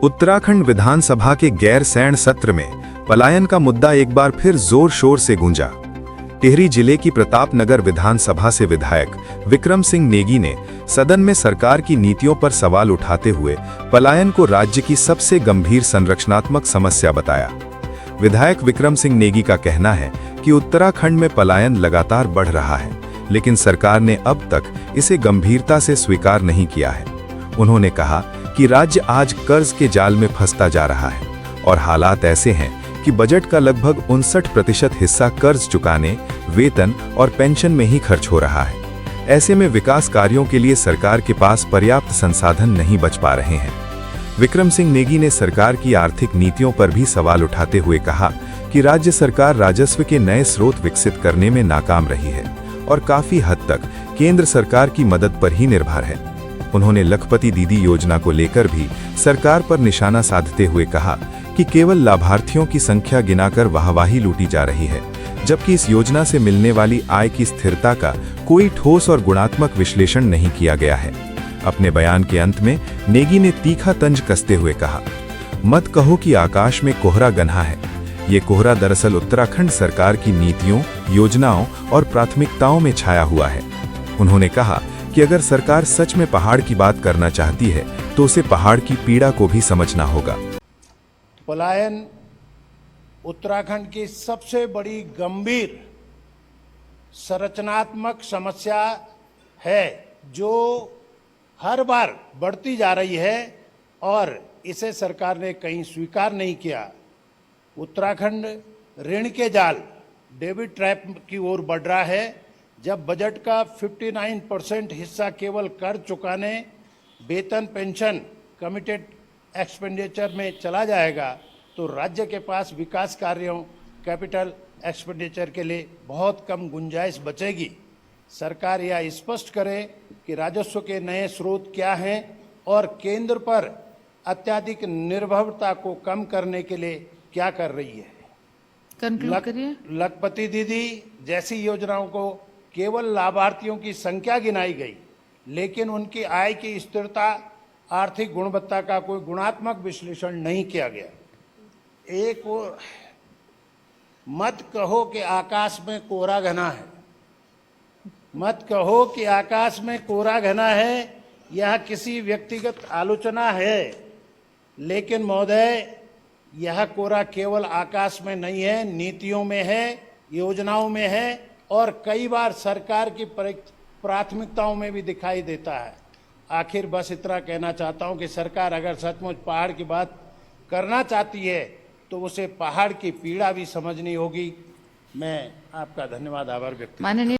उत्तराखंड विधानसभा के गैर सैन्य सत्र में पलायन का मुद्दा एक बार फिर जोर शोर से गूंजा। टिहरी जिले की प्रतापनगर विधानसभा से विधायक विक्रम सिंह नेगी ने सदन में सरकार की नीतियों पर सवाल उठाते हुए पलायन को राज्य की सबसे गंभीर संरचनात्मक समस्या बताया। विधायक विक्रम सिंह नेगी का कहना है कि उत्तराखंड में पलायन लगातार बढ़ रहा है, लेकिन सरकार ने अब तक इसे गंभीरता से स्वीकार नहीं किया है। उन्होंने कहा कि राज्य आज कर्ज के जाल में फंसता जा रहा है और हालात ऐसे हैं कि बजट का लगभग 59% हिस्सा कर्ज चुकाने, वेतन और पेंशन में ही खर्च हो रहा है। ऐसे में विकास कार्यों के लिए सरकार के पास पर्याप्त संसाधन नहीं बच पा रहे हैं। विक्रम सिंह नेगी ने सरकार की आर्थिक नीतियों पर भी सवाल उठाते हुए कहा कि राज्य सरकार राजस्व के नए स्रोत विकसित करने में नाकाम रही है और काफी हद तक केंद्र सरकार की मदद पर ही निर्भर है। उन्होंने लखपति दीदी योजना को लेकर भी सरकार पर निशाना साधते हुए कहा कि केवल लाभार्थियों की संख्या गिनाकर वाहवाही लूटी जा रही है, जबकि इस योजना से मिलने वाली आय की स्थिरता का कोई ठोस और गुणात्मक विश्लेषण नहीं किया गया है। अपने बयान के अंत में नेगी ने तीखा तंज कसते हुए कहा, मत कहो कि आकाश में कोहरा घना है। ये कोहरा दरअसल उत्तराखंड सरकार की नीतियों, योजनाओं और प्राथमिकताओं में छाया हुआ है। उन्होंने कहा कि अगर सरकार सच में पहाड़ की बात करना चाहती है तो उसे पहाड़ की पीड़ा को भी समझना होगा। पलायन उत्तराखंड की सबसे बड़ी गंभीर संरचनात्मक समस्या है, जो हर बार बढ़ती जा रही है और इसे सरकार ने कहीं स्वीकार नहीं किया। उत्तराखंड ऋण के जाल, डेबिट ट्रैप की ओर बढ़ रहा है। जब बजट का 59% हिस्सा केवल कर चुकाने, वेतन, पेंशन, कमिटेड एक्सपेंडिचर में चला जाएगा तो राज्य के पास विकास कार्यों, कैपिटल एक्सपेंडिचर के लिए बहुत कम गुंजाइश बचेगी। सरकार यह स्पष्ट करे कि राजस्व के नए स्रोत क्या हैं और केंद्र पर अत्यधिक निर्भरता को कम करने के लिए क्या कर रही है। लखपति दीदी जैसी योजनाओं को केवल लाभार्थियों की संख्या गिनाई गई, लेकिन उनकी आय की स्थिरता, आर्थिक गुणवत्ता का कोई गुणात्मक विश्लेषण नहीं किया गया। एक और मत कहो कि आकाश में कोहरा घना है, मत कहो कि आकाश में कोहरा घना है, यह किसी व्यक्तिगत आलोचना है। लेकिन महोदय, यह कोहरा केवल आकाश में नहीं है, नीतियों में है, योजनाओं में है और कई बार सरकार की प्राथमिकताओं में भी दिखाई देता है। आखिर बस इतना कहना चाहता हूं कि सरकार अगर सचमुच पहाड़ की बात करना चाहती है तो उसे पहाड़ की पीड़ा भी समझनी होगी। मैं आपका धन्यवाद, आभार व्यक्त करता हूं।